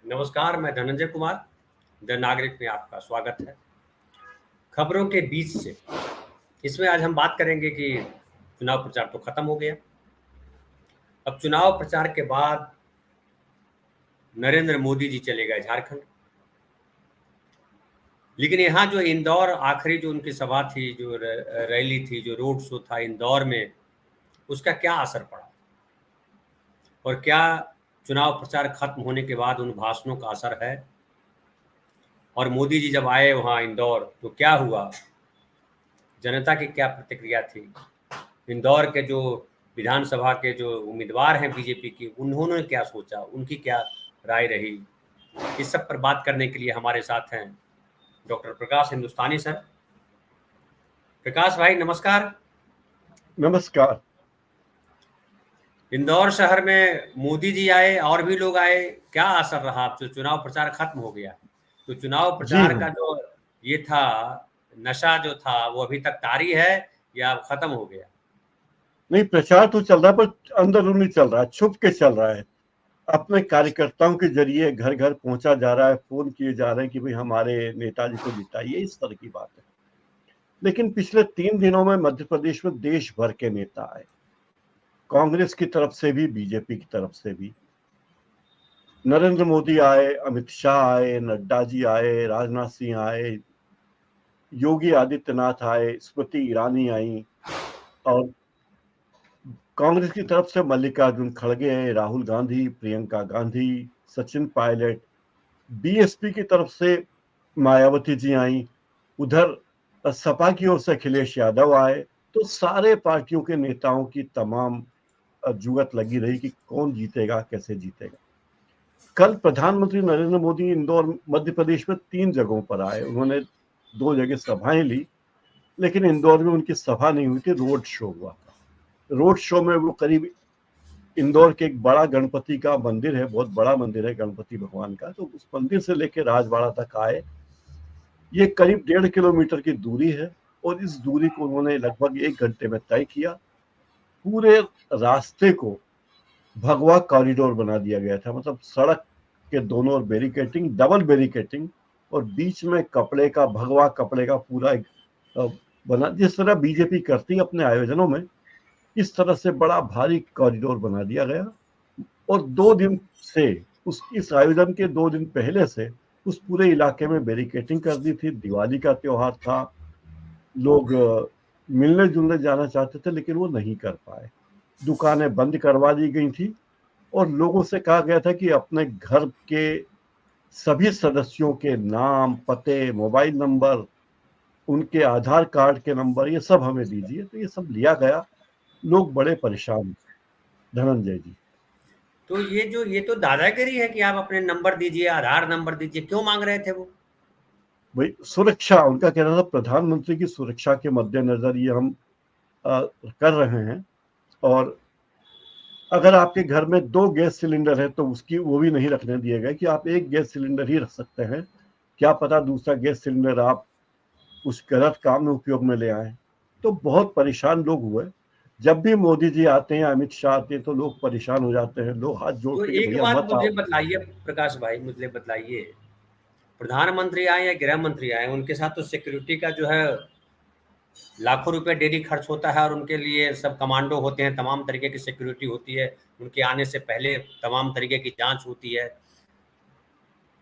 नमस्कार, मैं धनंजय कुमार, द नागरिक में आपका स्वागत है। खबरों के बीच से इसमें आज हम बात करेंगे कि चुनाव प्रचार तो खत्म हो गया। अब चुनाव प्रचार के बाद नरेंद्र मोदी जी चले गए झारखंड। लेकिन यहाँ जो इंदौर आखिरी जो उनकी सभा थी, जो रैली थी, जो रोड शो था इंदौर में, उसका क्या असर पड़ा और क्या चुनाव प्रचार खत्म होने के बाद उन भाषणों का असर है? और मोदी जी जब आए वहाँ इंदौर तो क्या हुआ? जनता की क्या प्रतिक्रिया थी? इंदौर के जो विधानसभा के जो उम्मीदवार हैं बीजेपी की, उन्होंने क्या सोचा, उनकी क्या राय रही? इस सब पर बात करने के लिए हमारे साथ हैं डॉक्टर प्रकाश हिंदुस्तानी सर। प्रकाश भाई नमस्कार। नमस्कार। इंदौर शहर में मोदी जी आए और भी लोग आए, क्या असर रहा? अब जो चुनाव प्रचार खत्म हो गया तो चुनाव जी प्रचार का हाँ, जो ये था नशा जो था वो अभी तक तारी है या खत्म हो गया? नहीं, प्रचार तो चल रहा है पर अंदरूनी चल रहा है, छुप के चल रहा है। अपने कार्यकर्ताओं के जरिए घर घर पहुंचा जा रहा है, फोन किए जा रहे हैं कि भाई हमारे नेताजी को जिताइए, इस तरह की बात है। लेकिन पिछले 3 दिनों में मध्य प्रदेश में देश भर के नेता आए, कांग्रेस की तरफ से भी, बीजेपी की तरफ से भी। नरेंद्र मोदी आए, अमित शाह आए, नड्डा जी आए, राजनाथ सिंह आए, योगी आदित्यनाथ आए, स्मृति ईरानी आई, और कांग्रेस की तरफ से मल्लिकार्जुन खड़गे, राहुल गांधी, प्रियंका गांधी, सचिन पायलट। बीएसपी की तरफ से मायावती जी आई। उधर सपा की ओर से अखिलेश यादव आए। तो सारे पार्टियों के नेताओं की तमाम जुगत लगी रही कि कौन जीतेगा, कैसे जीतेगा। कल प्रधानमंत्री नरेंद्र मोदी इंदौर मध्य प्रदेश में 3 जगहों पर आए। उन्होंने 2 जगह सभाएं ली, लेकिन इंदौर में उनकी सभा नहीं हुई थी, रोड शो हुआ था। रोड शो में वो करीब, इंदौर के एक बड़ा गणपति का मंदिर है, बहुत बड़ा मंदिर है गणपति भगवान का, तो उस मंदिर से लेकर राजवाड़ा तक आए। ये करीब 1.5 किलोमीटर की दूरी है और इस दूरी को उन्होंने लगभग 1 घंटे में तय किया। पूरे रास्ते को भगवा कॉरिडोर बना दिया गया था, मतलब सड़क के दोनों ओर बैरिकेटिंग, डबल बैरिकेटिंग, और बीच में कपड़े का, भगवा कपड़े का पूरा एक बना, जिस तरह बीजेपी करती है अपने आयोजनों में, इस तरह से बड़ा भारी कॉरिडोर बना दिया गया। और 2 दिन से, इस आयोजन के 2 दिन पहले से उस पूरे इलाके में बैरिकेटिंग कर दी थी। दिवाली का त्योहार था, लोग मिलने जुलने जाना चाहते थे लेकिन वो नहीं कर पाए। दुकानें बंद करवा दी गई थी और लोगों से कहा गया था कि अपने घर के सभी सदस्यों के नाम, पते, मोबाइल नंबर, उनके आधार कार्ड के नंबर, ये सब हमें दीजिए। तो ये सब लिया गया। लोग बड़े परेशान थे, धनंजय जी। तो ये तो दादागिरी है कि आप अपने नंबर दीजिए, आधार नंबर दीजिए। क्यों मांग रहे थे वो? भाई सुरक्षा, उनका कहना था प्रधानमंत्री की सुरक्षा के मद्देनजर ये हम कर रहे हैं। और अगर आपके घर में 2 गैस सिलेंडर है तो उसकी वो भी नहीं रखने दिए गए कि आप 1 गैस सिलेंडर ही रख सकते हैं। क्या पता दूसरा गैस सिलेंडर आप उस गलत काम में उपयोग में ले आए। तो बहुत परेशान लोग हुए। जब भी मोदी जी आते हैं, अमित शाह आते हैं, तो लोग परेशान हो जाते हैं, लोग हाथ तो जोड़ते हैं कि एक भैया बात मत मुझे आओ। बताइए प्रकाश भाई, मुझे बताइए, प्रधानमंत्री आए या गृह मंत्री आए, उनके साथ तो सिक्योरिटी का जो है लाखों रुपए डेली खर्च होता है और उनके लिए सब कमांडो होते हैं, तमाम तरीके की सिक्योरिटी होती है। उनके आने से पहले तमाम तरीके की जांच होती है।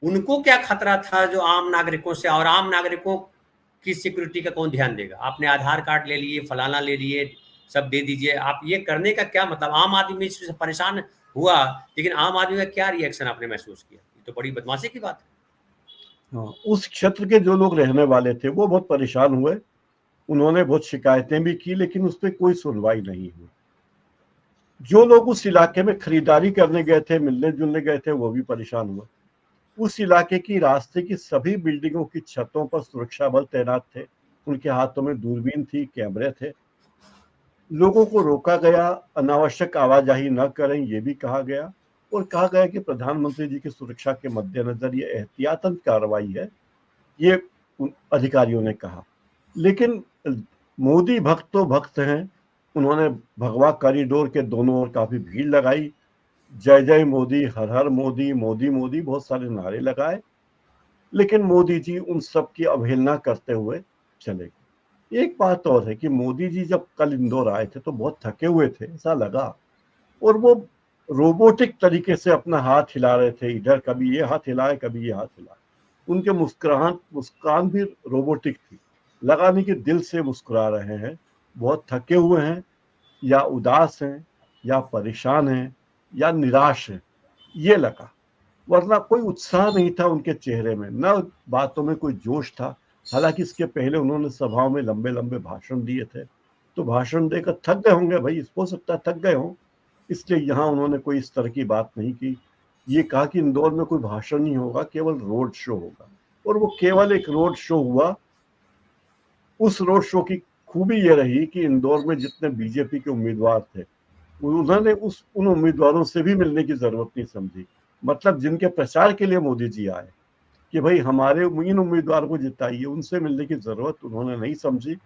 उनको क्या खतरा था जो आम नागरिकों से? और आम नागरिकों की सिक्योरिटी का कौन ध्यान देगा? आपने आधार कार्ड ले लिए, फलाना ले लिए, सब दे दीजिए। आप ये करने का क्या मतलब? आम आदमी इससे परेशान हुआ, लेकिन आम आदमी का क्या रिएक्शन आपने महसूस किया? ये तो बड़ी बदमाशी की बात है। हाँ, उस क्षेत्र के जो लोग रहने वाले थे वो बहुत परेशान हुए। उन्होंने बहुत शिकायतें भी की लेकिन उस पर कोई सुनवाई नहीं हुई। जो लोग उस इलाके में खरीदारी करने गए थे, मिलने जुलने गए थे, वो भी परेशान हुए। उस इलाके की, रास्ते की सभी बिल्डिंगों की छतों पर सुरक्षा बल तैनात थे। उनके हाथों में दूरबीन थी, कैमरे थे। लोगों को रोका गया, अनावश्यक आवाजाही न करें ये भी कहा गया। और कहा गया कि प्रधानमंत्री जी की सुरक्षा के मद्देनजर ये एहतियातन कार्रवाई है, ये अधिकारियों ने कहा। लेकिन मोदी भक्त तो भक्त हैं। उन्होंने भगवा कॉरिडोर के दोनों ओर काफी भीड़ लगाई। जय जय मोदी, हर हर मोदी, मोदी मोदी बहुत सारे नारे लगाए, लेकिन मोदी जी उन सब की अवहेलना करते हुए चले गए। एक बात और है कि मोदी जी जब कल इंदौर आए थे तो बहुत थके हुए थे ऐसा लगा, और वो रोबोटिक तरीके से अपना हाथ हिला रहे थे, इधर कभी ये हाथ हिलाए कभी ये हाथ हिलाए। उनके मुस्कान भी रोबोटिक थी, लगा नहीं कि दिल से मुस्कुरा रहे हैं। बहुत थके हुए हैं, या उदास हैं, या परेशान हैं, या निराश हैं, ये लगा। वरना कोई उत्साह नहीं था उनके चेहरे में, न बातों में कोई जोश था। हालांकि इसके पहले उन्होंने सभाओं में लंबे लंबे भाषण दिए थे, तो भाषण देकर थक गए होंगे भाई, हो सकता है थक गए हों, इसलिए यहाँ उन्होंने कोई इस तरह की बात नहीं की। ये कहा कि इंदौर में कोई भाषण नहीं होगा, केवल रोड शो होगा। और वो केवल एक रोड शो हुआ। उस रोड शो की खूबी ये रही कि इंदौर में जितने बीजेपी के उम्मीदवार थे, उन्होंने उन उम्मीदवारों से भी मिलने की जरूरत नहीं समझी। मतलब जिनके प्रचार के लिए मोदी जी आए कि भाई हमारे इन उम्मीदवार को जिताइए, उनसे मिलने की जरूरत उन्होंने नहीं समझी।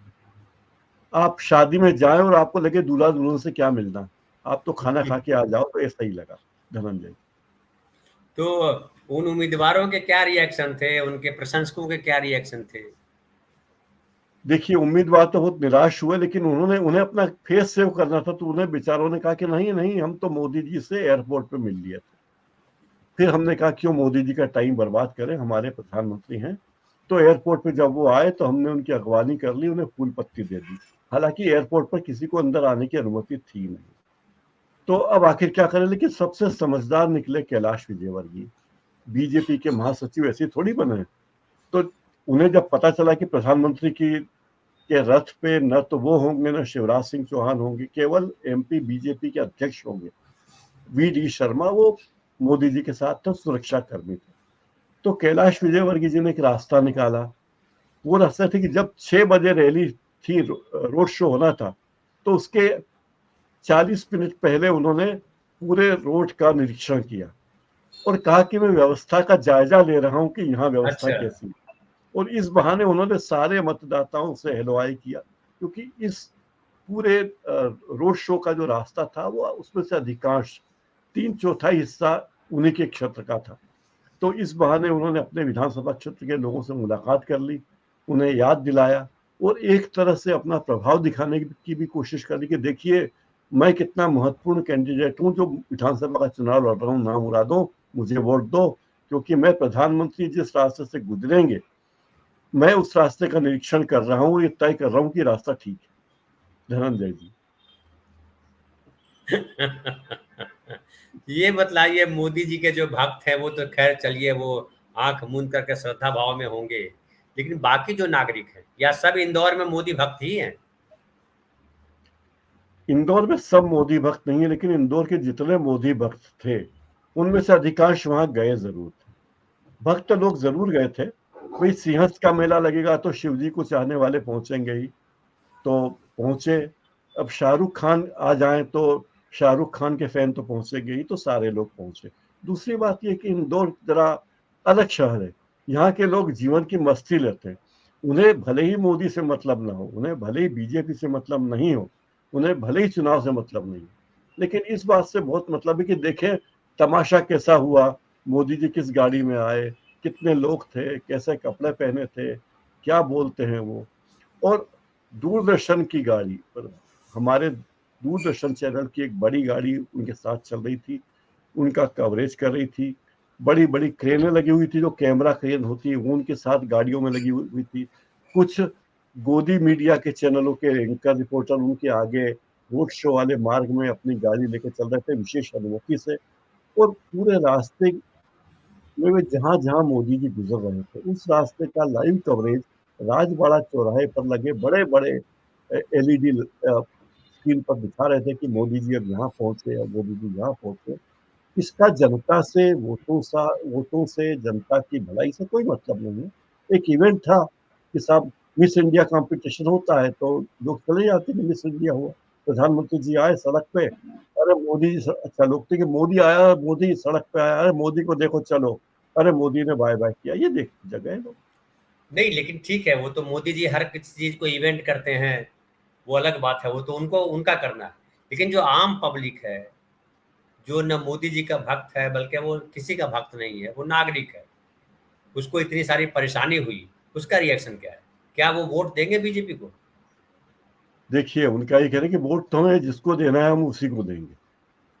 आप शादी में जाएं और आपको लगे दूल्हा दुल्हन से क्या मिलना, आप तो खाना खा के आ जाओ, तो ऐसा ही लगा धनंजय। तो उन उम्मीदवारों के क्या रिएक्शन थे, उनके प्रशंसकों के क्या रिएक्शन थे? देखिए, उम्मीदवार तो बहुत निराश हुए, लेकिन उन्हें अपना फेस सेव करना था, तो उन्हें बेचारों ने कहा कि नहीं नहीं, हम तो मोदी जी से एयरपोर्ट पे मिल लिए थे। फिर हमने कहा क्यों मोदी जी का टाइम बर्बाद करें, हमारे प्रधानमंत्री हैं। तो एयरपोर्ट पे जब वो आए तो हमने उनकी अगवानी कर ली, उन्हें फूल पत्ती दे दी। हालांकि एयरपोर्ट पर किसी को अंदर आने की अनुमति थी नहीं। तो अब आखिर क्या करें, लेकिन सबसे समझदार निकले कैलाश विजयवर्गीय। बीजेपी के महासचिव ऐसे थोड़ी बने। तो उन्हें जब पता चला कि प्रधानमंत्री की के रथ पे न तो वो होंगे न शिवराज सिंह चौहान होंगे, केवल एमपी बीजेपी के अध्यक्ष होंगे, वी डी शर्मा, वो मोदी जी के साथ तो सुरक्षा कर्मी थे। तो कैलाश विजयवर्गीय जी ने एक रास्ता निकाला। वो रास्ता थी कि जब 6 बजे रैली थी, रोड शो होना था, तो उसके 40 मिनट पहले उन्होंने पूरे रोड का निरीक्षण किया और कहा कि मैं व्यवस्था का जायजा ले रहा हूं कि यहाँ व्यवस्था अच्छा। कैसी। और इस बहाने उन्होंने सारे मतदाताओं से हेलोआई किया, क्योंकि इस पूरे रोड शो का जो रास्ता था वो उसमें से अधिकांश 3/4 हिस्सा उन्हीं के क्षेत्र का था। तो इस बहाने उन्होंने अपने विधानसभा क्षेत्र के लोगों से मुलाकात कर ली, उन्हें याद दिलाया, और एक तरह से अपना प्रभाव दिखाने की भी कोशिश करी कि देखिए मैं कितना महत्वपूर्ण कैंडिडेट हूँ जो विधानसभा का चुनाव लड़ रहा हूँ, ना मुरादों मुझे वोट दो, क्योंकि मैं प्रधानमंत्री जिस रास्ते से गुजरेंगे मैं उस रास्ते का निरीक्षण कर रहा हूँ, ये तय कर रहा हूँ कि रास्ता ठीक है। धनंजय जी। ये बतलाइए, मोदी जी के जो भक्त हैं वो तो खैर चलिए, वो आंख मूंद करके श्रद्धा भाव में होंगे, लेकिन बाकी जो नागरिक हैं, या सब इंदौर में मोदी भक्त ही हैं? इंदौर में सब मोदी भक्त नहीं है, लेकिन इंदौर के जितने मोदी भक्त थे उनमें से अधिकांश वहां गए जरूर थे। भक्त लोग जरूर गए थे। भाई सिंहस्थ का मेला लगेगा तो शिव जी को चाहने वाले पहुंचेंगे ही, तो पहुंचे। अब शाहरुख खान आ जाए तो शाहरुख खान के फैन तो पहुंचेंगे ही, तो सारे लोग पहुंचे। दूसरी बात यह कि इंदौर जरा अलग शहर है। यहाँ के लोग जीवन की मस्ती लेते हैं। उन्हें भले ही मोदी से मतलब ना हो, उन्हें भले ही बीजेपी से मतलब नहीं हो, उन्हें भले ही चुनाव से मतलब नहीं हो, लेकिन इस बात से बहुत मतलब है कि देखें तमाशा कैसा हुआ, मोदी जी किस गाड़ी में आए, कितने लोग थे, कैसे कपड़े पहने थे, क्या बोलते हैं वो। और दूरदर्शन की गाड़ी पर, हमारे दूरदर्शन चैनल की एक बड़ी गाड़ी उनके साथ चल रही थी, उनका कवरेज कर रही थी। बड़ी बड़ी क्रेनें लगी हुई थी, जो कैमरा क्रेन होती है वो उनके साथ गाड़ियों में लगी हुई थी। कुछ गोदी मीडिया के चैनलों के एंकर रिपोर्टर उनके आगे रोड शो वाले मार्ग में अपनी गाड़ी लेकर चल रहे थे विशेष अनुमति से। और पूरे रास्ते में वे जहां जहां मोदी जी गुजर रहे थे उस रास्ते का लाइव कवरेज राजवाड़ा चौराहे पर लगे बड़े बड़े एलईडी स्क्रीन पर दिखा रहे थे कि मोदी जी अब यहाँ पहुंचे और मोदी जी यहाँ पहुंचे। इसका जनता से वोटों से जनता की भलाई से कोई मतलब नहीं है। एक इवेंट था कि साहब मिस इंडिया कंपटीशन होता है तो लोग चले जाते हैं कि मिस इंडिया हुआ, प्रधानमंत्री जी आए सड़क पे, अरे मोदी जी, अच्छा लोग थे कि मोदी आया, मोदी सड़क पे आया, अरे मोदी को देखो चलो, अरे मोदी ने बाय बाय किया, ये देख जगह है लोग। नहीं, लेकिन ठीक है, वो तो मोदी जी हर किसी चीज को इवेंट करते हैं, वो अलग बात है, वो तो उनको उनका करना है। लेकिन जो आम पब्लिक है, जो न मोदी जी का भक्त है, बल्कि वो किसी का भक्त नहीं है, वो नागरिक है, उसको इतनी सारी परेशानी हुई, उसका रिएक्शन क्या है? क्या वो वोट देंगे बीजेपी को? देखिए, उनका ये कहना है कि वोट तो हमें जिसको देना है हम उसी को देंगे।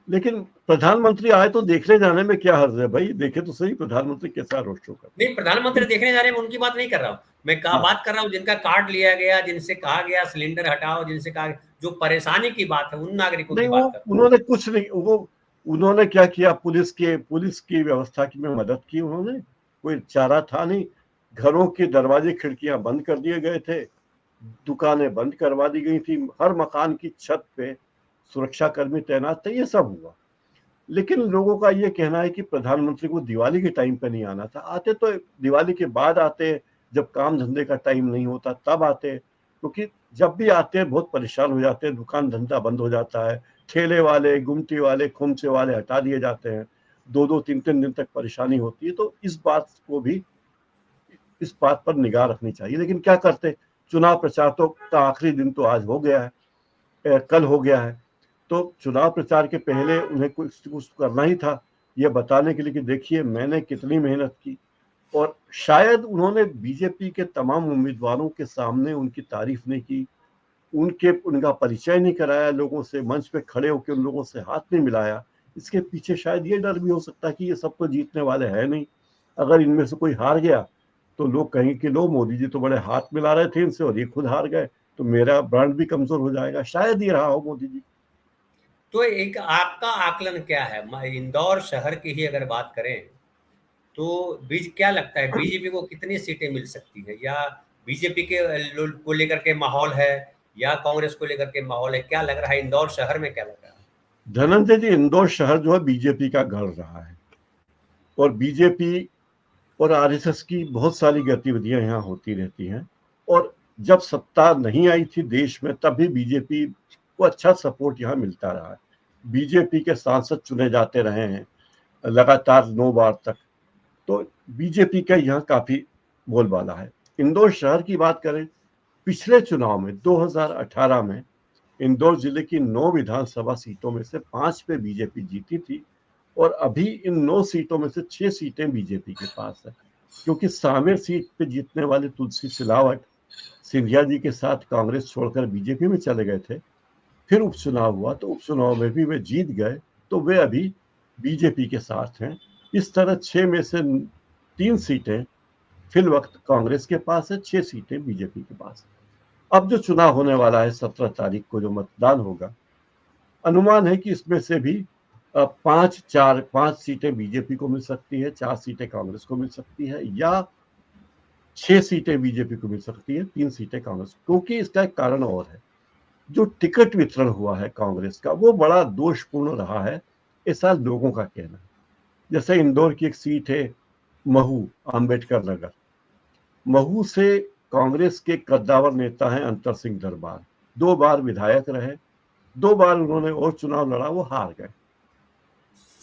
लेकिन प्रधानमंत्री आए तो देखने जाने में क्या हर्ज है भाई? देखे तो सही प्रधानमंत्री कैसा रोड शो कर। नहीं, प्रधानमंत्री देखने जा रहे हैं, उनकी बात नहीं कर रहा हूँ मैं। हाँ, बात कर रहा हूँ जिनका कार्ड लिया गया, जिनसे कहा गया सिलेंडर हटाओ, जिनसे कहा, जो परेशानी की बात है, उन नागरिकों की नहीं, वो बात कर। उन्होंने कुछ नहीं, वो उन्होंने क्या किया? पुलिस की व्यवस्था की में मदद की उन्होंने। कोई चारा था नहीं। घरों के दरवाजे खिड़कियां बंद कर दिए गए थे, दुकानें बंद करवा दी गई थी, हर मकान की छत पे सुरक्षा कर्मी तैनात थे, ये सब हुआ। लेकिन लोगों का ये कहना है कि प्रधानमंत्री को दिवाली के टाइम पे नहीं आना था। आते तो दिवाली के बाद आते, जब काम धंधे का टाइम नहीं होता तब आते, क्योंकि जब भी आते हैं बहुत परेशान हो जाते हैं, दुकान धंधा बंद हो जाता है, ठेले वाले, गुमटी वाले, खोमचे वाले हटा दिए जाते हैं, 2-2 3-3 दिन तक परेशानी होती है। तो इस बात पर निगाह रखनी चाहिए। लेकिन क्या करते, चुनाव प्रचार तो का आखिरी दिन तो आज हो गया है, कल हो गया है। तो चुनाव प्रचार के पहले उन्हें कुछ कुछ करना ही था, ये बताने के लिए कि देखिए मैंने कितनी मेहनत की। और शायद उन्होंने बीजेपी के तमाम उम्मीदवारों के सामने उनकी तारीफ नहीं की, उनका परिचय नहीं कराया लोगों से, मंच पे खड़े होकर उन लोगों से हाथ नहीं मिलाया। इसके पीछे शायद ये डर भी हो सकता है कि ये सब तो जीतने वाले हैं नहीं, अगर इनमें से कोई हार गया तो लोग कहेंगे कि लो, मोदी जी तो बड़े हाथ मिला रहे थे इनसे और ये खुद हार गए, तो मेरा ब्रांड भी कमजोर हो जाएगा। शायद ये रहा हो मोदी जी। तो एक आपका आकलन क्या है? इंदौर शहर की ही अगर बात करें, तो बीज क्या लगता है बीजेपी को कितनी सीटें मिल सकती है? या बीजेपी के को लेकर के माहौल है, या कांग्रेस को लेकर के माहौल है? क्या लग रहा है इंदौर शहर में, क्या लग रहा है? धनंजय जी, इंदौर शहर जो है बीजेपी का गढ़ रहा है, और बीजेपी और आरएसएस की बहुत सारी गतिविधियां यहाँ होती रहती हैं। और जब सत्ता नहीं आई थी देश में, तब भी बीजेपी को अच्छा सपोर्ट यहाँ मिलता रहा है। बीजेपी के सांसद चुने जाते रहे हैं लगातार 9 बार तक। तो बीजेपी का यहाँ काफी बोलबाला है। इंदौर शहर की बात करें, पिछले चुनाव में 2018 में इंदौर जिले की 9 विधानसभा सीटों में से 5 पे बीजेपी जीती थी, और अभी इन 9 सीटों में से 6 सीटें बीजेपी के पास है, क्योंकि सामेर सीट पे जीतने वाले तुलसी सिलावट सिंधिया जी के साथ कांग्रेस छोड़कर बीजेपी में चले गए थे। फिर उपचुनाव हुआ तो उपचुनाव में भी वे जीत गए, तो वे अभी बीजेपी के साथ हैं। इस तरह 6 में से 3 सीटें फिल वक्त कांग्रेस के पास है, 6 सीटें बीजेपी के पास है। अब जो चुनाव होने वाला है 17 तारीख को जो मतदान होगा, अनुमान है कि इसमें से भी 5 सीटें बीजेपी को मिल सकती है, 4 सीटें कांग्रेस को मिल सकती है, या 6 सीटें बीजेपी को मिल सकती है, 3 सीटें कांग्रेस को। क्योंकि इसका एक कारण और है, जो टिकट वितरण हुआ है कांग्रेस का वो बड़ा दोषपूर्ण रहा है, ऐसा लोगों का कहना है। जैसे इंदौर की एक सीट है महू, अंबेडकर नगर। महू से कांग्रेस के कद्दावर नेता हैं अंतर सिंह दरबार, 2 बार विधायक रहे, 2 बार उन्होंने और चुनाव लड़ा, वो हार गए।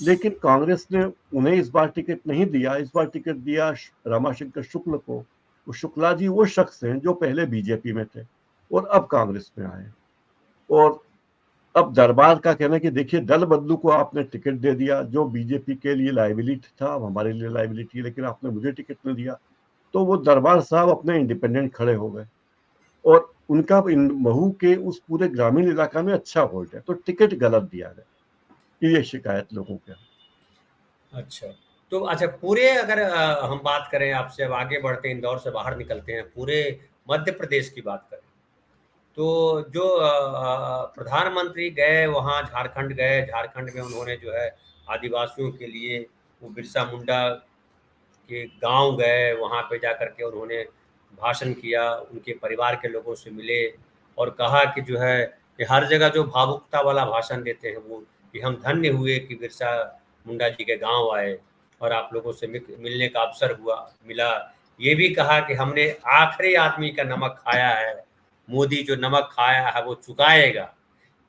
लेकिन कांग्रेस ने उन्हें इस बार टिकट नहीं दिया, इस बार टिकट दिया रमाशंकर शुक्ल को। वो शुक्ला जी वो शख्स हैं जो पहले बीजेपी में थे और अब कांग्रेस में आए। और अब दरबार का कहना है कि देखिए, दल बदलू को आपने टिकट दे दिया, जो बीजेपी के लिए लाइबिलिटी था, अब हमारे लिए लाइबिलिटी, लेकिन आपने मुझे टिकट नहीं दिया। तो वो दरबार साहब अपने इंडिपेंडेंट खड़े हो गए, और उनका महू के उस पूरे ग्रामीण इलाका में अच्छा वोट है, तो टिकट गलत दिया गया। ये शिकायत लोगों के। अच्छा, तो अच्छा, पूरे अगर हम बात करें आपसे, अब आगे बढ़ते हैं, इंदौर से बाहर निकलते हैं, पूरे मध्य प्रदेश की बात करें, तो जो प्रधानमंत्री गए वहाँ, झारखंड गए, झारखंड में उन्होंने जो है आदिवासियों के लिए वो बिरसा मुंडा के गांव गए, वहाँ पे जा कर के उन्होंने भाषण किया, उनके परिवार के लोगों से मिले और कहा कि जो है कि हर जगह जो भावुकता वाला भाषण देते हैं वो, कि हम धन्य हुए कि बिरसा मुंडा जी के गांव आए और आप लोगों से मिलने का अवसर मिला। ये भी कहा कि हमने आखिरी आदमी का नमक खाया है, मोदी जो नमक खाया है वो चुकाएगा।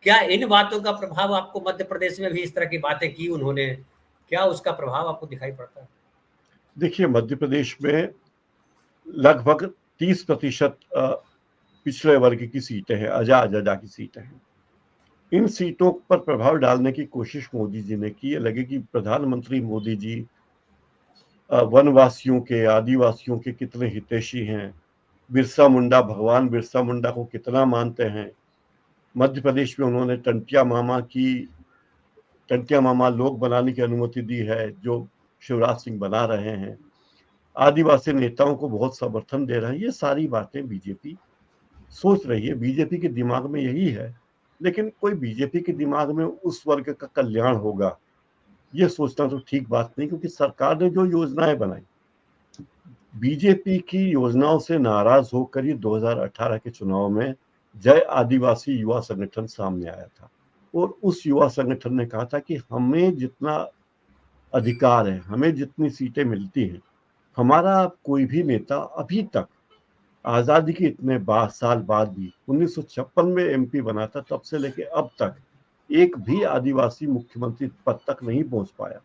क्या इन बातों का प्रभाव आपको, मध्य प्रदेश में भी इस तरह की बातें की उन्होंने, क्या उसका प्रभाव आपको दिखाई पड़ता है? देखिए, मध्य प्रदेश में लगभग 30% पिछड़े वर्ग की सीटें हैं, अजा अजा की सीटें हैं। इन सीटों पर प्रभाव डालने की कोशिश मोदी जी ने की। लगे कि प्रधानमंत्री मोदी जी वनवासियों के, आदिवासियों के कितने हितैषी हैं, बिरसा मुंडा, भगवान बिरसा मुंडा को कितना मानते हैं। मध्य प्रदेश में उन्होंने टंटिया मामा लोक बनाने की अनुमति दी है, जो शिवराज सिंह बना रहे हैं। आदिवासी नेताओं को बहुत समर्थन दे रहे हैं। ये सारी बातें बीजेपी सोच रही है, बीजेपी के दिमाग में यही है। लेकिन कोई बीजेपी के दिमाग में उस वर्ग का कल्याण होगा, ये सोचना तो ठीक बात नहीं, क्योंकि सरकार ने जो योजनाएं बनाई, बीजेपी की योजनाओं से नाराज होकर ही 2018 के चुनाव में जय आदिवासी युवा संगठन सामने आया था। और उस युवा संगठन ने कहा था कि हमें जितना अधिकार है, हमें जितनी सीटें मिलती हैं, हमारा कोई भी नेता अभी तक आजादी के इतने साल बाद भी 1956 में एमपी बना था, तब से लेके अब तक एक भी आदिवासी मुख्यमंत्री पद तक नहीं पहुंच पाया,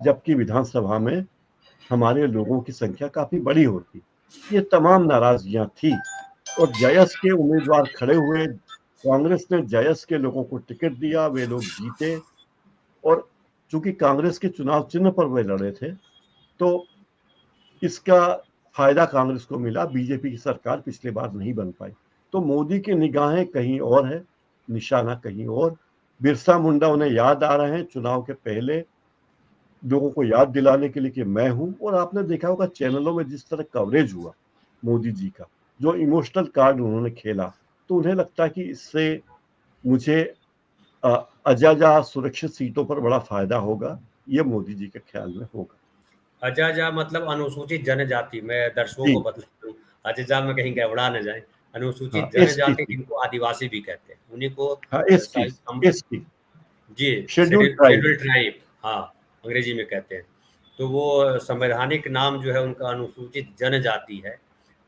जबकि विधानसभा में हमारे लोगों की संख्या काफी बड़ी होती। ये तमाम नाराजगियां थी और जयस के उम्मीदवार खड़े हुए, कांग्रेस ने जयस के लोगों को टिकट दिया, वे लोग जीते। और चूंकि कांग्रेस के चुनाव चिन्ह पर वे लड़े थे, तो इसका फायदा कांग्रेस को मिला। बीजेपी की सरकार पिछली बार नहीं बन पाई। तो मोदी की निगाहें कहीं और है, निशाना कहीं और। बिरसा मुंडा उन्हें याद आ रहे हैं चुनाव के पहले, लोगों को याद दिलाने के लिए कि मैं हूं। और आपने देखा होगा चैनलों में जिस तरह कवरेज हुआ मोदी जी का, जो इमोशनल कार्ड उन्होंने खेला, तो उन्हें लगता है कि इससे मुझे अजाजा सुरक्षित सीटों पर बड़ा फायदा होगा। ये मोदी जी के ख्याल में होगा। अजाजा मतलब अनुसूचित जनजाति, मैं दर्शकों जी, को बता दूं, अजाजा में कहीं गड़बड़ा न जाए। अनुसूचित हाँ, जनजाति, एसटी, जिनको आदिवासी भी कहते हैं, उन्हीं को हाँ, एसटी, शायद हम, एसटी, जी, शेड्यूल ट्राइब। शेड्यूल ट्राइब, हाँ, अंग्रेजी में कहते हैं। तो वो संवैधानिक नाम जो है उनका अनुसूचित जनजाति है।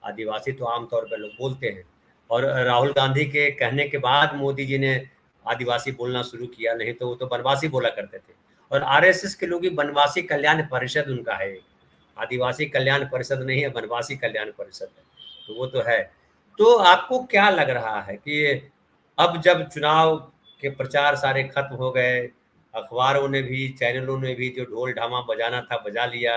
आदिवासी तो आमतौर पर लोग बोलते हैं, और राहुल गांधी के कहने के बाद मोदी जी ने आदिवासी बोलना शुरू किया, नहीं तो वो तो बनवासी बोला करते थे। और आरएसएस के लोग ही बनवासी कल्याण परिषद उनका है, आदिवासी कल्याण परिषद नहीं है, बनवासी कल्याण परिषद है, तो वो तो है। तो आपको क्या लग रहा है कि अब जब चुनाव के प्रचार सारे खत्म हो गए, अखबारों ने भी, चैनलों ने भी जो ढोल ढामा बजाना था बजा लिया,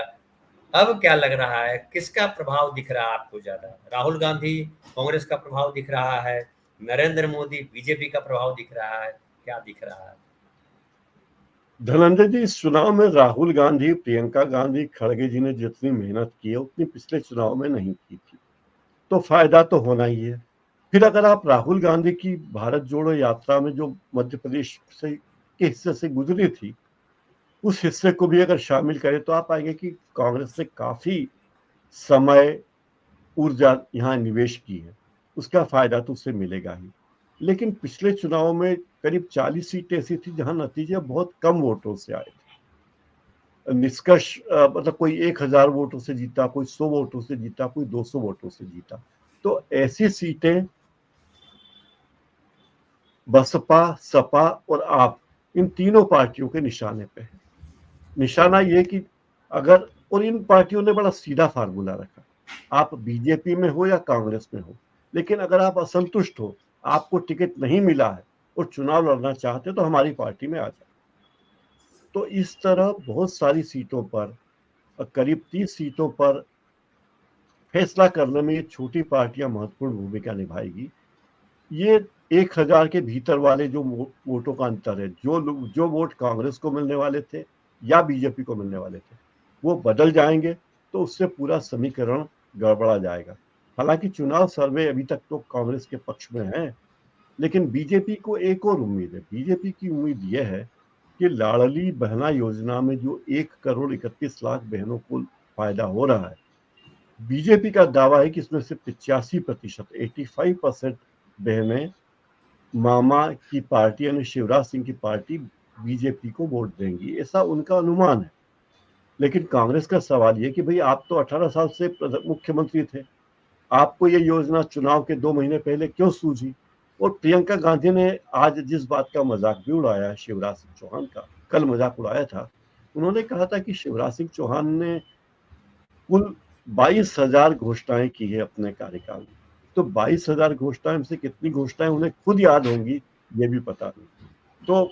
अब क्या लग रहा है, किसका प्रभाव दिख रहा है आपको ज्यादा? राहुल गांधी कांग्रेस का प्रभाव दिख रहा है, नरेंद्र मोदी बीजेपी का प्रभाव दिख रहा है, क्या दिख रहा है? धनंजय जी, इस चुनाव में राहुल गांधी, प्रियंका गांधी, खड़गे जी ने जितनी मेहनत की है, उतनी पिछले चुनाव में नहीं की थी। तो फायदा तो होना ही है। फिर अगर आप राहुल गांधी की भारत जोड़ो यात्रा में जो मध्य प्रदेश से के हिस्से से गुजरी थी, उस हिस्से को भी अगर शामिल करें, तो आप पाएंगे कि कांग्रेस ने काफी समय, ऊर्जा यहाँ निवेश की है। उसका फायदा तो उससे मिलेगा ही। लेकिन पिछले चुनाव में करीब 40 सीटें ऐसी थी जहां नतीजे बहुत कम वोटों से आए थे। निष्कर्ष मतलब कोई 1000 वोटों से जीता, कोई 100 वोटों से जीता, कोई 200 वोटों से जीता। तो ऐसी सीटें बसपा, सपा और आप, इन तीनों पार्टियों के निशाने पे है। निशाना ये कि अगर, और इन पार्टियों ने बड़ा सीधा फार्मूला रखा, आप बीजेपी में हो या कांग्रेस में हो, लेकिन अगर आप असंतुष्ट हो, आपको टिकट नहीं मिला है और चुनाव लड़ना चाहते हो, तो हमारी पार्टी में आ जाए। तो इस तरह बहुत सारी सीटों पर, करीब 30 सीटों पर फैसला करने में ये छोटी पार्टियां महत्वपूर्ण भूमिका निभाएगी। ये 1000 के भीतर वाले जो वोटों का अंतर है, जो वोट कांग्रेस को मिलने वाले थे या बीजेपी को मिलने वाले थे, वो बदल जाएंगे। तो उससे पूरा समीकरण गड़बड़ा जाएगा। हालांकि चुनाव सर्वे अभी तक तो कांग्रेस के पक्ष में है, लेकिन बीजेपी को एक और उम्मीद है। बीजेपी की उम्मीद यह है कि लाडली बहना योजना में जो 1,31,00,000 बहनों को फायदा हो रहा है, बीजेपी का दावा है कि इसमें से 85%, 85% बहनें मामा की पार्टी यानी शिवराज सिंह की पार्टी बीजेपी को वोट देंगी, ऐसा उनका अनुमान है। लेकिन कांग्रेस का सवाल ये कि भाई, आप तो 18 साल से मुख्यमंत्री थे, आपको ये योजना चुनाव के 2 महीने पहले क्यों सूझी? और प्रियंका गांधी ने आज जिस बात का मजाक भी उड़ाया शिवराज सिंह चौहान का, कल मजाक उड़ाया था, उन्होंने कहा था कि शिवराज सिंह चौहान ने कुल 22,000 घोषणाएं की है अपने कार्यकाल में। तो 22,000 घोषणाएं में से कितनी घोषणाएं उन्हें खुद याद होंगी, ये भी पता नहीं। तो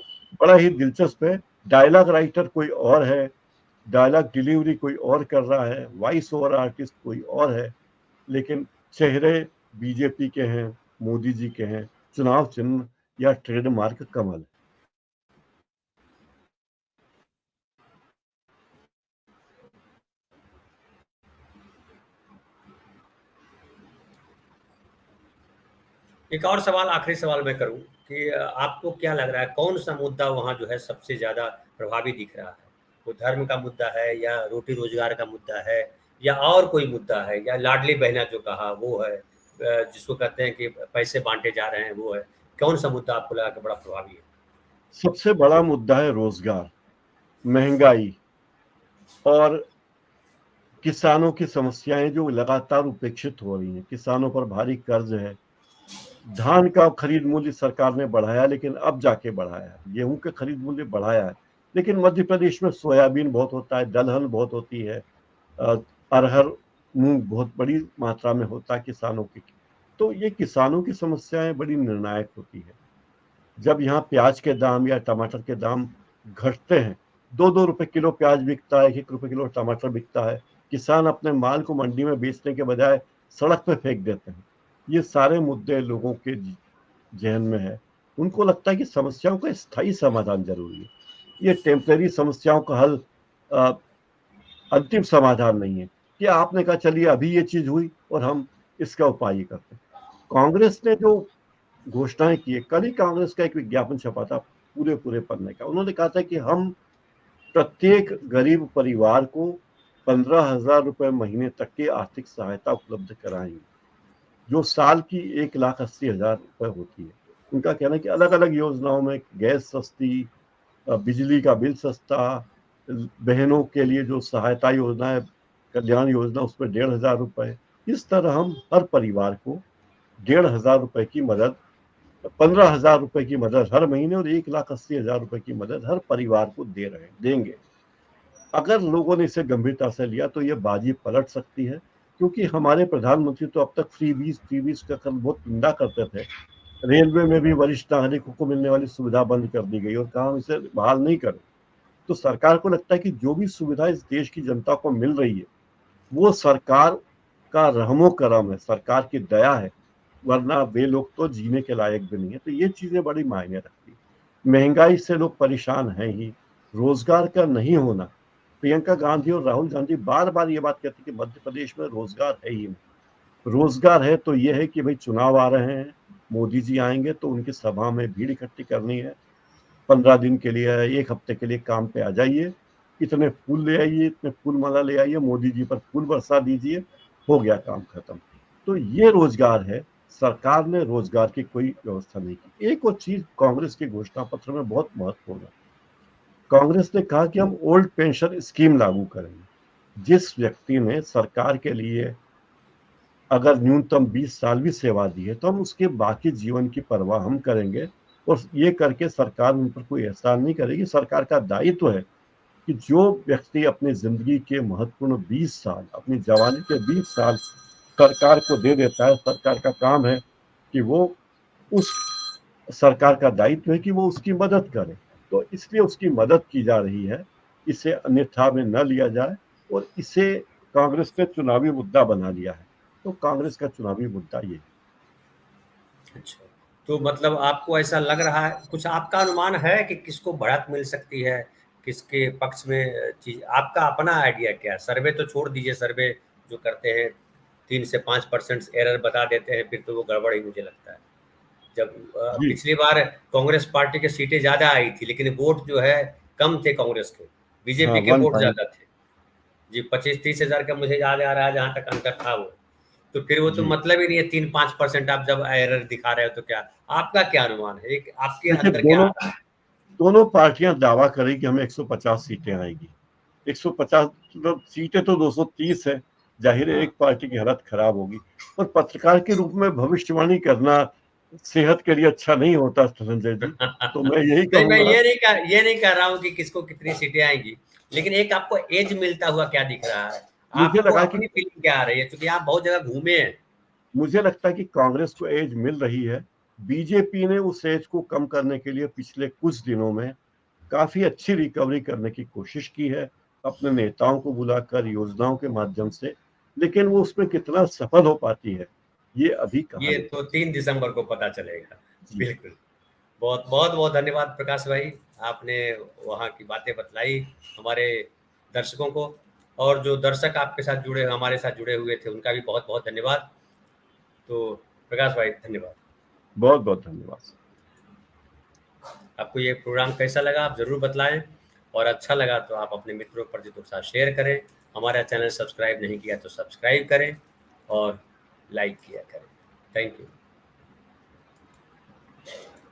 बड़ा ही दिलचस्प है। डायलॉग राइटर कोई और है, डायलॉग डिलीवरी कोई और कर रहा है, वॉइस ओवर आर्टिस्ट कोई और है, लेकिन चेहरे बीजेपी के हैं, मोदी जी के हैं, चुनाव चिन्ह या ट्रेडमार्क कमल है। एक और सवाल, आखिरी सवाल मैं करूं कि आपको क्या लग रहा है कौन सा मुद्दा वहां जो है सबसे ज्यादा प्रभावी दिख रहा है? वो धर्म का मुद्दा है या रोटी रोजगार का मुद्दा है या और कोई मुद्दा है या लाडली बहना जो कहा वो है, जिसको कहते हैं कि पैसे बांटे जा रहे हैं वो है? कौन सा मुद्दा आपको लगा कि बड़ा प्रभावी है? सबसे बड़ा मुद्दा है रोजगार, महंगाई और किसानों की समस्याएं जो लगातार उपेक्षित हो रही हैं। किसानों पर भारी कर्ज है। धान का खरीद मूल्य सरकार ने बढ़ाया, लेकिन अब जाके बढ़ाया है। गेहूं का खरीद मूल्य बढ़ाया है, लेकिन मध्य प्रदेश में सोयाबीन बहुत होता है, दलहन बहुत होती है, अरहर मूंग बहुत बड़ी मात्रा में होता है किसानों की। तो ये किसानों की समस्याएं बड़ी निर्णायक होती है। जब यहाँ प्याज के दाम या टमाटर के दाम घटते हैं, 2-2 रुपए किलो प्याज बिकता है, 1-1 रुपए किलो टमाटर बिकता है, किसान अपने माल को मंडी में बेचने के बजाय सड़क पे फेंक देते हैं। ये सारे मुद्दे लोगों के जहन में है। उनको लगता है कि समस्याओं का स्थायी समाधान जरूरी है। ये टेम्परेरी समस्याओं का हल अंतिम समाधान नहीं है कि आपने कहा चलिए अभी ये चीज हुई और हम इसका उपाय करते हैं। कांग्रेस ने जो घोषणाएं की है, कल ही कांग्रेस का एक विज्ञापन छपा था पूरे पूरे पन्ने का। उन्होंने कहा था कि हम प्रत्येक गरीब परिवार को 15,000 रुपए महीने तक की आर्थिक सहायता उपलब्ध कराएंगे, जो साल की 1,80,000 रुपए होती है। उनका कहना है कि अलग अलग योजनाओं में गैस सस्ती, बिजली का बिल सस्ता, बहनों के लिए जो सहायता योजना है, कल्याण योजना, उसमें 1,500 रुपए, इस तरह हम हर परिवार को 1,500 रुपए की मदद, 15,000 रुपए की मदद हर महीने और 1,80,000 रुपए की मदद हर परिवार को देंगे। अगर लोगों ने इसे गंभीरता से लिया तो ये बाजी पलट सकती है, क्योंकि हमारे प्रधानमंत्री तो अब तक फ्रीबीज का कल बहुत निंदा करते थे। रेलवे में भी वरिष्ठ नागरिकों को मिलने वाली सुविधा बंद कर दी गई और कहा हम इसे बहाल नहीं करें। तो सरकार को लगता है कि जो भी सुविधा इस देश की जनता को मिल रही है वो सरकार का रहमो करम है, सरकार की दया है, वरना वे लोग तो जीने के लायक भी नहीं है। तो ये चीजें बड़ी मायने रखती है। महंगाई से लोग परेशान हैं ही, रोजगार का नहीं होना। प्रियंका गांधी और राहुल गांधी बार बार ये बात कहती कि मध्य प्रदेश में रोजगार है ही नहीं। रोजगार है तो ये है कि भाई चुनाव आ रहे हैं, मोदी जी आएंगे तो उनकी सभा में भीड़ इकट्ठी करनी है, 15 दिन के लिए, 1 हफ्ते के लिए काम पे आ जाइए, इतने फूल ले आइए, इतने फूल माला ले आइए, मोदी जी पर फूल बरसा दीजिए, हो गया काम खत्म। तो ये रोजगार है। सरकार ने रोजगार की कोई व्यवस्था नहीं की। एक और चीज कांग्रेस के घोषणा पत्र में बहुत महत्वपूर्ण है। कांग्रेस ने कहा कि हम ओल्ड पेंशन स्कीम लागू करेंगे। जिस व्यक्ति ने सरकार के लिए अगर न्यूनतम 20 साल भी सेवा दी है तो हम उसके बाकी जीवन की परवाह हम करेंगे, और ये करके सरकार उन पर कोई एहसान नहीं करेगी। सरकार का दायित्व है कि जो व्यक्ति अपनी जिंदगी के महत्वपूर्ण 20 साल, अपनी जवानी के 20 साल सरकार को दे देता है, सरकार का काम है कि वो उस, सरकार का दायित्व है कि वो उसकी मदद करे। तो इसलिए उसकी मदद की जा रही है, इसे अन्यथा में न लिया जाए, और इसे कांग्रेस ने चुनावी मुद्दा बना लिया है। तो कांग्रेस का चुनावी मुद्दा ये है। अच्छा, तो मतलब आपको ऐसा लग रहा है, कुछ आपका अनुमान है कि किसको बढ़त मिल सकती है, किसके पक्ष में चीज, आपका अपना आइडिया क्या है? सर्वे तो छोड़ दीजिए, सर्वे जो करते हैं 3 से 5% एरर बता देते हैं, फिर तो वो गड़बड़ ही मुझे लगता है। जब जी पिछली बार कांग्रेस पार्टी की सीटें ज्यादा आई थी, लेकिन वोट जो है कम थे कांग्रेस के, हाँ, बीजेपी के वन वोट पॉइंट। ज्यादा थे। जी, 25-30 हजार का मुझे याद आ रहा है जहां तक अंतर था वो। तो फिर वो तो जी मतलब ही नहीं है, 3-5% आप जब एरर दिखा रहे हो तो क्या आपका क्या अनुमान है, एक आपके देखिए, अंदर क्या दोनों आता है? दोनों पार्टियां दावा करें कि हमें 150 सीटें आएगी। 150 मतलब सीटें तो 230 है। जाहिर है हाँ। एक पार्टी की हालत खराब होगी। और पत्रकार के रूप में भविष्यवाणी करना सेहत के लिए अच्छा नहीं होता संजय जी। तो मैं यही नहीं, मैं कहूंगा। ये नहीं कह रहा हूँ कि किसको कितनी सीटें आएंगी, लेकिन एक आपको एज मिलता हुआ क्या दिख रहा है? मुझे आपको लगा कि अपनी फीलिंग क्या आ रही है, क्योंकि आप बहुत जगह घूमे हैं। मुझे लगता है कि कांग्रेस को एज मिल रही है। बीजेपी ने उस एज को कम करने के लिए पिछले कुछ दिनों में काफी अच्छी रिकवरी करने की कोशिश की है अपने नेताओं को बुलाकर, योजनाओं के माध्यम से, लेकिन वो उसमें कितना सफल हो पाती है ये अभी कहा ये नहीं। तो 3 दिसंबर को पता चलेगा। जी। बिल्कुल। बहुत बहुत बहुत धन्यवाद प्रकाश भाई, आपने वहाँ की बातें बतलाई हमारे दर्शकों को, और जो दर्शक आपके साथ जुड़े, हमारे साथ जुड़े हुए थे, उनका भी बहुत बहुत धन्यवाद। तो प्रकाश भाई धन्यवाद। बहुत बहुत धन्यवाद। आपको ये प्रोग्राम कैसा लगा आप ज़रूर बतलाएं, और अच्छा लगा तो आप अपने मित्रों परिचितों के साथ शेयर करें। हमारा चैनल सब्सक्राइब नहीं किया तो सब्सक्राइब करें और लाइक किया करें। Thank you.